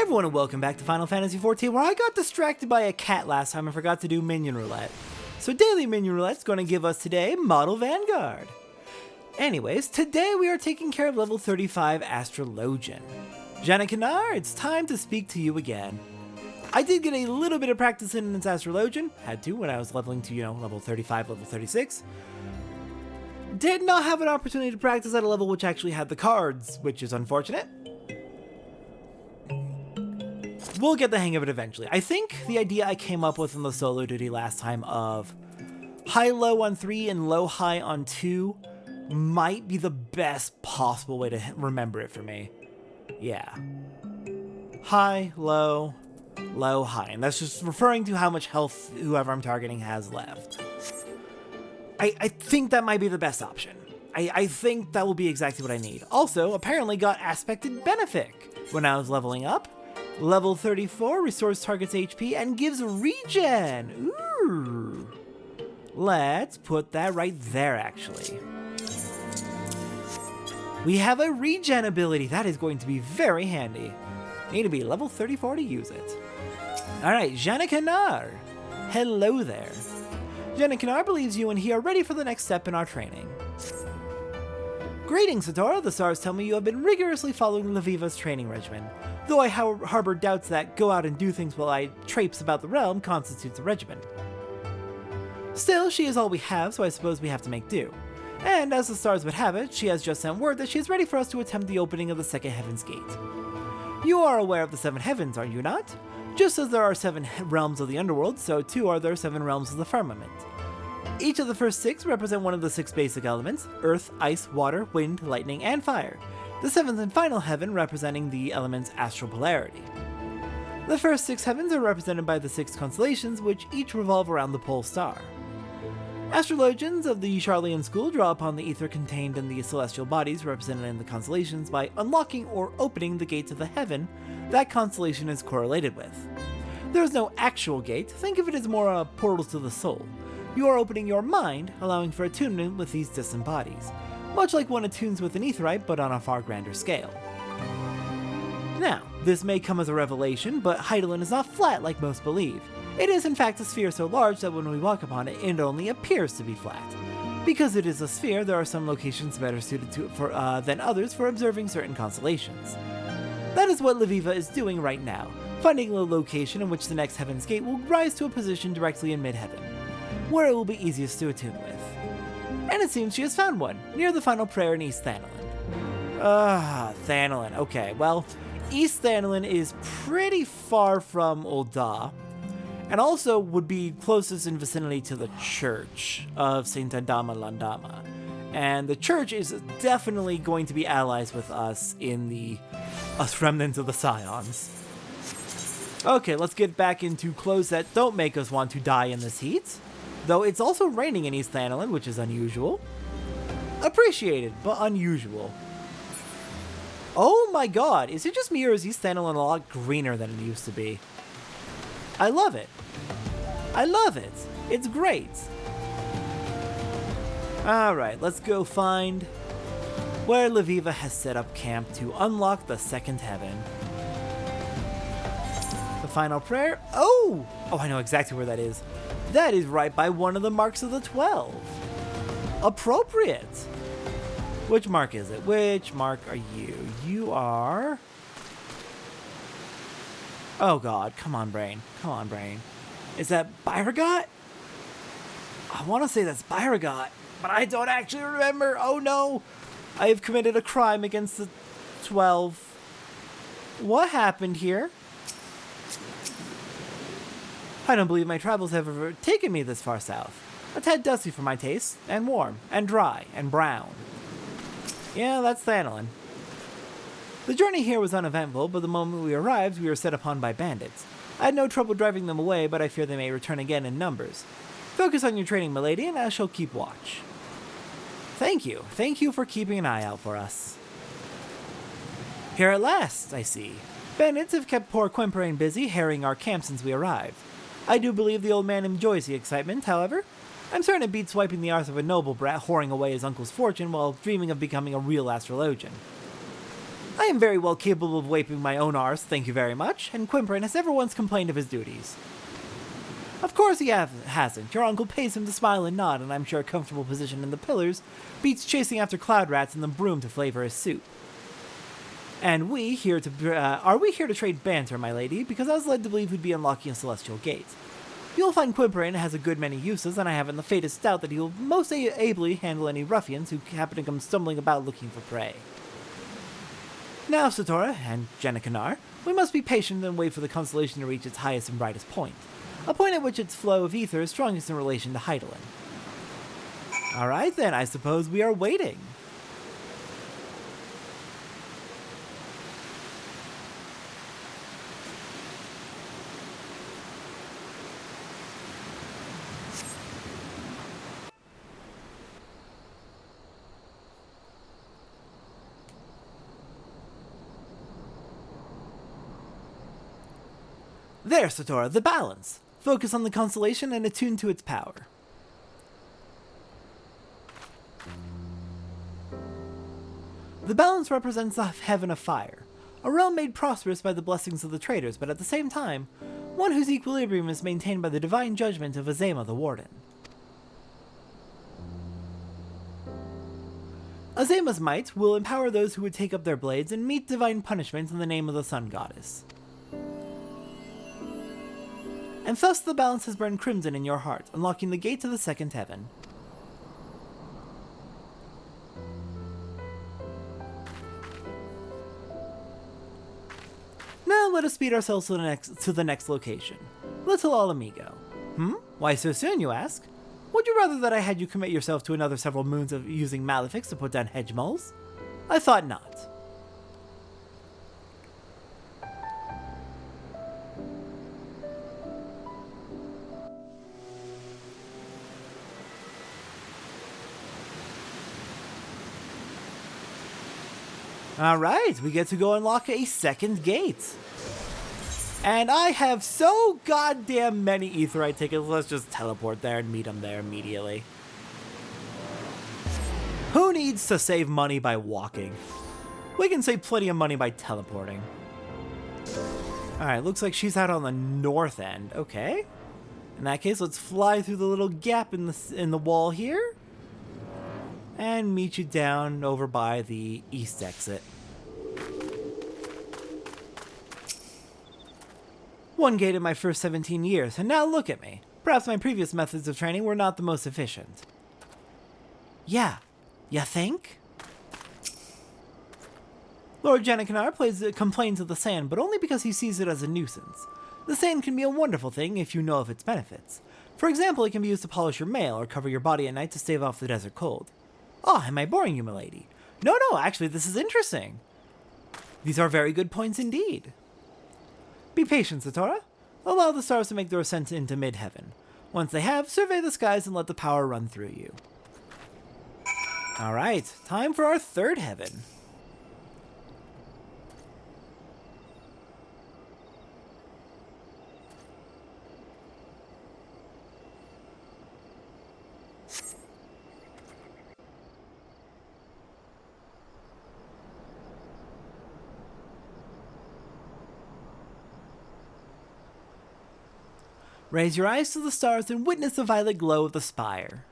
everyone and welcome back to Final Fantasy XIV, where I got distracted by a cat last time and forgot to do minion roulette. So daily minion roulette is going to give us today Model Vanguard. Anyways, today we are taking care of level 35 Astrologian. Janikanar, it's time to speak to you again. I did get a little bit of practice in this Astrologian, had to when I was leveling to, level 35, level 36. Did not have an opportunity to practice at a level which actually had the cards, which is unfortunate. We'll get the hang of it eventually. I think the idea I came up with in the solo duty last time of high-low on 3 and low-high on 2 might be the best possible way to remember it for me. Yeah. High, low, low, high. And that's just referring to how much health whoever I'm targeting has left. I think that might be the best option. I think that will be exactly what I need. Also, apparently got Aspected Benefic when I was leveling up. Level 34 restores target's HP and gives regen. Ooh. Let's put that right there, actually. We have a regen ability. That is going to be very handy. Need to be level 34 to use it. Alright, Janikanar. Hello there. Janikanar believes you and he are ready for the next step in our training. Greetings, Satora. The stars tell me you have been rigorously following Leviva's training regimen. Though I harbor doubts that go out and do things while I traipse about the realm constitutes a regimen. Still, she is all we have, so I suppose we have to make do. And as the stars would have it, she has just sent word that she is ready for us to attempt the opening of the second Heaven's Gate. You are aware of the 7 heavens, are you not? Just as there are 7 realms of the underworld, so too are there 7 realms of the firmament. Each of the first 6 represent one of the 6 basic elements: earth, ice, water, wind, lightning, and fire. The 7th and final heaven representing the elements astral polarity. The first 6 heavens are represented by the 6 constellations, which each revolve around the pole star. Astrologians of the Charlian school draw upon the ether contained in the celestial bodies represented in the constellations by unlocking or opening the gates of the heaven that constellation is correlated with. There is no actual gate, think of it as more a portal to the soul. You are opening your mind, allowing for attunement with these distant bodies, much like one attunes with an aetherite, but on a far grander scale. Now, this may come as a revelation, but Heidelin is not flat like most believe. It is in fact a sphere so large that when we walk upon it, it only appears to be flat. Because it is a sphere, there are some locations better suited than others for observing certain constellations. That is what Leviva is doing right now, finding a location in which the next Heaven's Gate will rise to a position directly in mid-heaven, where it will be easiest to attune with. And it seems she has found one, near the final prayer in East Thanolin. Thanolin. Okay, well, East Thanolin is pretty far from Ul'dah, and also would be closest in vicinity to the Church of Saint Adama Landama. And the Church is definitely going to be allies with us in the remnants of the Scions. Okay, let's get back into clothes that don't make us want to die in this heat. Though it's also raining in East Thanolin, which is unusual. Appreciated, but unusual. Oh my god, is it just me or is East Thanolin a lot greener than it used to be? I love it. I love it. It's great. Alright, let's go find where Leviva has set up camp to unlock the second heaven. The final prayer? Oh, I know exactly where that is. That is right by one of the marks of the 12. Appropriate. Which mark is it? Which mark are you? You are... Oh god, come on brain. Come on brain. Is that Byragot? I want to say that's Byragot, but I don't actually remember. Oh no. I have committed a crime against the 12. What happened here? I don't believe my travels have ever taken me this far south. A tad dusty for my taste, and warm, and dry, and brown. Yeah, that's Thanolin. The journey here was uneventful, but the moment we arrived, we were set upon by bandits. I had no trouble driving them away, but I fear they may return again in numbers. Focus on your training, milady, and I shall keep watch. Thank you. Thank you for keeping an eye out for us. Here at last, I see. Bandits have kept poor Quimperane busy harrying our camp since we arrived. I do believe the old man enjoys the excitement, however. I'm certain it beats wiping the arse of a noble brat whoring away his uncle's fortune while dreaming of becoming a real astrologian. I am very well capable of wiping my own arse, thank you very much, and Quimperin has never once complained of his duties. Of course he hasn't. Your uncle pays him to smile and nod, and I'm sure a comfortable position in the pillars beats chasing after cloud rats in the broom to flavor his soup. And are we here to trade banter, my lady? Because I was led to believe we'd be unlocking a celestial gate. You'll find Quimperin has a good many uses, and I haven't the faintest doubt that he'll most ably handle any ruffians who happen to come stumbling about looking for prey. Now, Satora and Jenna, we must be patient and wait for the constellation to reach its highest and brightest point. A point at which its flow of ether is strongest in relation to Heidelin. Alright then, I suppose we are waiting. There, Satora, the balance. Focus on the constellation and attune to its power. The balance represents the heaven of fire, a realm made prosperous by the blessings of the traders, but at the same time, one whose equilibrium is maintained by the divine judgment of Azema the Warden. Azema's might will empower those who would take up their blades and meet divine punishment in the name of the Sun Goddess. And thus the balance has burned crimson in your heart, unlocking the gate to the second heaven. Now let us speed ourselves to the next location. Little Alamigo. Why so soon, you ask? Would you rather that I had you commit yourself to another several moons of using malefics to put down hedge moles? I thought not. Alright, we get to go unlock a second gate. And I have so goddamn many aetheryte tickets, let's just teleport there and meet them there immediately. Who needs to save money by walking? We can save plenty of money by teleporting. Alright, looks like she's out on the north end. Okay. In that case, let's fly through the little gap in the wall here. And meet you down over by the east exit. One gate in my first 17 years, and now look at me. Perhaps my previous methods of training were not the most efficient. Yeah, ya think? Lord Janikanar complains of the sand, but only because he sees it as a nuisance. The sand can be a wonderful thing if you know of its benefits. For example, it can be used to polish your mail or cover your body at night to stave off the desert cold. Oh, am I boring you, milady? No, actually, this is interesting. These are very good points indeed. Be patient, Satora. Allow the stars to make their ascent into mid-heaven. Once they have, survey the skies and let the power run through you. Alright, time for our third heaven. Raise your eyes to the stars and witness the violet glow of the spire.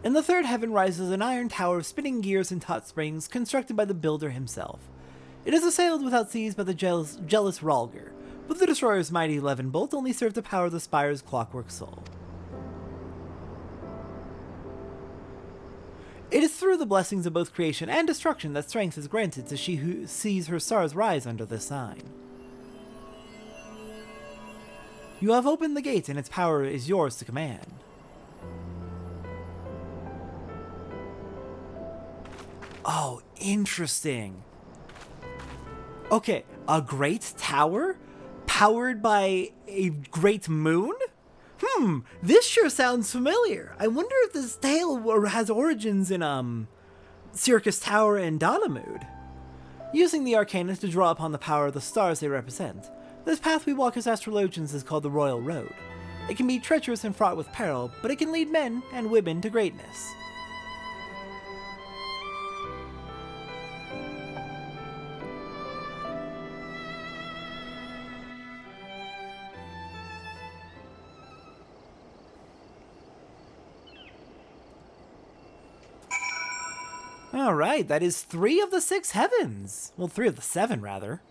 In the third heaven rises an iron tower of spinning gears and hot springs constructed by the builder himself. It is assailed without seas by the jealous Ralger, but the destroyer's mighty 11 bolt only served to power the spire's clockwork soul. It is through the blessings of both creation and destruction that strength is granted to she who sees her stars rise under this sign. You have opened the gate and its power is yours to command. Oh, interesting. Okay, a great tower? Powered by a great moon? This sure sounds familiar. I wonder if this tale has origins in, Circus Tower and Dalamud. Using the arcana to draw upon the power of the stars they represent, this path we walk as astrologians is called the Royal Road. It can be treacherous and fraught with peril, but it can lead men and women to greatness. Alright, that is 3 of the 6 heavens. Well, 3 of the 7, rather.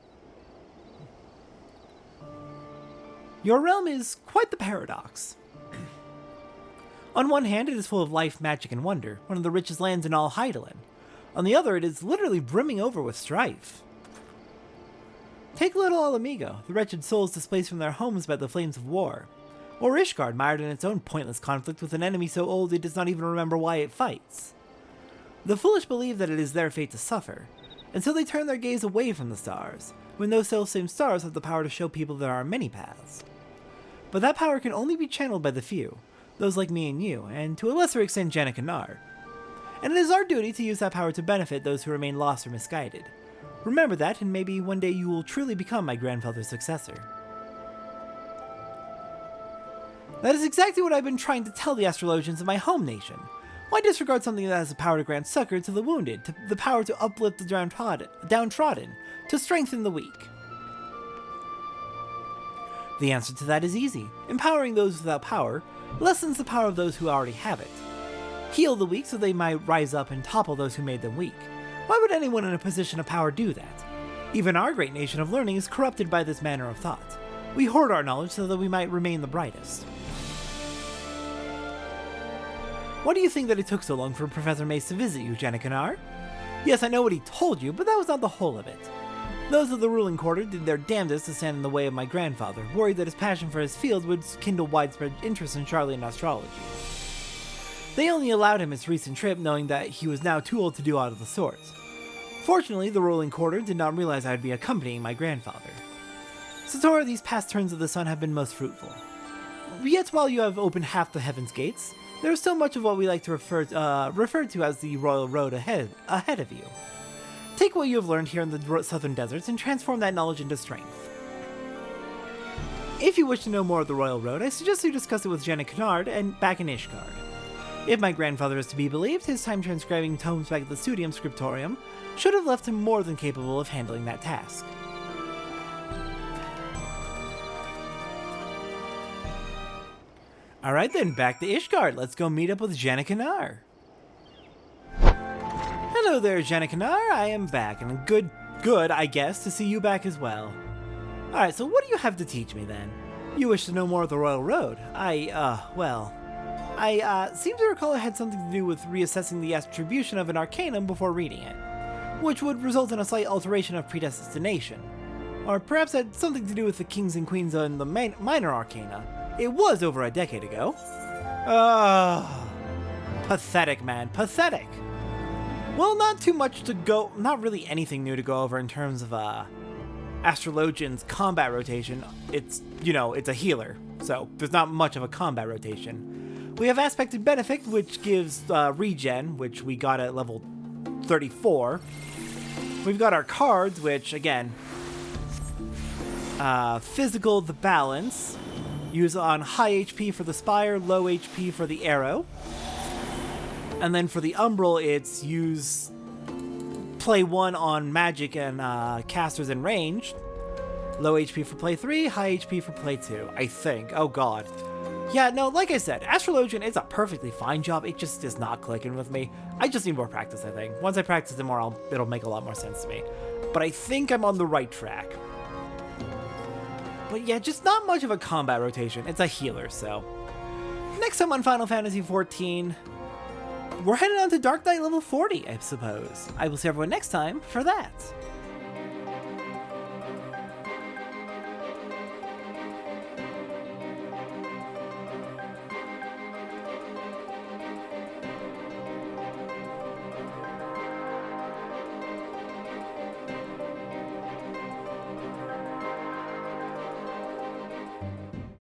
Your realm is quite the paradox. On one hand, it is full of life, magic, and wonder, one of the richest lands in all Hydaelyn. On the other, it is literally brimming over with strife. Take little Alamigo, the wretched souls displaced from their homes by the flames of war. Or Ishgard, mired in its own pointless conflict with an enemy so old it does not even remember why it fights. The foolish believe that it is their fate to suffer, and so they turn their gaze away from the stars, when those self-same stars have the power to show people there are many paths. But that power can only be channeled by the few, those like me and you, and to a lesser extent Janek and Nar. And it is our duty to use that power to benefit those who remain lost or misguided. Remember that, and maybe one day you will truly become my grandfather's successor. That is exactly what I've been trying to tell the astrologians of my home nation. Why disregard something that has the power to grant succor to the wounded, the power to uplift the downtrodden, to strengthen the weak? The answer to that is easy. Empowering those without power lessens the power of those who already have it. Heal the weak so they might rise up and topple those who made them weak. Why would anyone in a position of power do that? Even our great nation of learning is corrupted by this manner of thought. We hoard our knowledge so that we might remain the brightest. Why do you think that it took so long for Professor Mace to visit you, Janek and Nar? Yes, I know what he told you, but that was not the whole of it. Those of the ruling quarter did their damnedest to stand in the way of my grandfather, worried that his passion for his field would kindle widespread interest in Charlian astrology. They only allowed him his recent trip, knowing that he was now too old to do out of the sort. Fortunately, the ruling quarter did not realize I would be accompanying my grandfather. Satora, these past turns of the sun have been most fruitful. Yet while you have opened half the heaven's gates, there is still much of what we like to refer to as the royal road ahead of you. Take what you have learned here in the southern deserts and transform that knowledge into strength. If you wish to know more of the royal road, I suggest you discuss it with Janek Kennard and back in Ishgard. If my grandfather is to be believed, his time transcribing tomes back at the Studium Scriptorium should have left him more than capable of handling that task. Alright then, back to Ishgard. Let's go meet up with Janek and Nar. Hello there, Janek and Nar. I am back, and good, I guess, to see you back as well. Alright, so what do you have to teach me then? You wish to know more of the Royal Road. I seem to recall it had something to do with reassessing the attribution of an arcanum before reading it, which would result in a slight alteration of predestination. Or perhaps it had something to do with the kings and queens in the minor arcana. It was over a decade ago. Pathetic, man, pathetic. Well, not really anything new to go over in terms of Astrologian's combat rotation. It's a healer, so there's not much of a combat rotation. We have Aspected Benefic, which gives regen, which we got at level 34. We've got our cards, which, again, Physical the Balance. Use on high HP for the Spire, low HP for the Arrow. And then for the Umbral, it's play 1 on magic and casters and ranged. Low HP for play 3, high HP for play 2, I think. Oh god. Yeah, no, like I said, Astrologian is a perfectly fine job. It just is not clicking with me. I just need more practice, I think. Once I practice it more, it'll make a lot more sense to me. But I think I'm on the right track. But yeah, just not much of a combat rotation. It's a healer, so. Next time on Final Fantasy XIV, we're headed on to Dark Knight level 40, I suppose. I will see everyone next time for that.